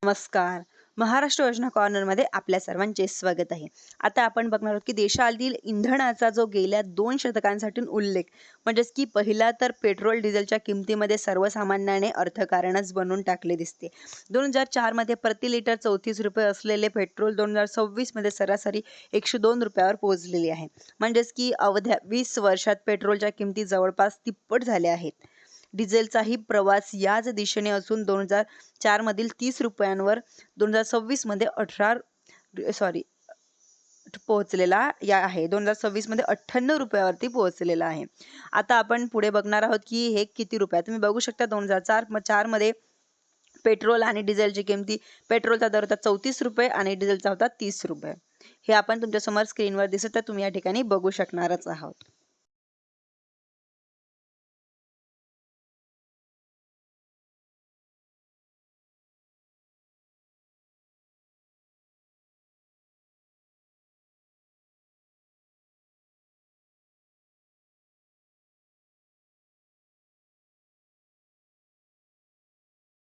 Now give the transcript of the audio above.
नमस्कार. महाराष्ट्र योजना कॉर्नरमध्ये आपल्या सर्वांचे स्वागत आहे. आता आपण बघणार आहोत की देशातील इंधनाचा जो गेल्या 2 शतकांसाठी उल्लेख म्हणजेच की पहिला तर पेट्रोल डिझेलच्या किमतीमध्ये सर्वसामान्याने अर्थकारणच बनवून टाकले दिसते. 2004 मध्ये प्रति लिटर ₹34 असलेले पेट्रोल 2026 मध्ये सरासरी ₹102 वर पोहोचलेले आहे. म्हणजेच की अवघ्या 20 वर्षात पेट्रोलच्या किमती जवळपास तिप्पट झाल्या आहेत. डिझेलचाही प्रवास याच दिशेने असून 2004 मधील ₹30 2026 मध्ये पोहोचलेला आहे. 2026 मध्ये ₹98 वरती पोहोचलेला आहे. आता आपण पुढे बघणार आहोत की हे किती रुपयात. तुम्ही बघू शकता 2004 मध्ये पेट्रोल आणि डिझेलची किमती, पेट्रोलचा दर होता ₹34 आणि डिझेलचा होता ₹30. हे आपण तुमच्या समोर स्क्रीनवर दिसत आहे, तुम्ही या ठिकाणी बघू शकणारच आहात.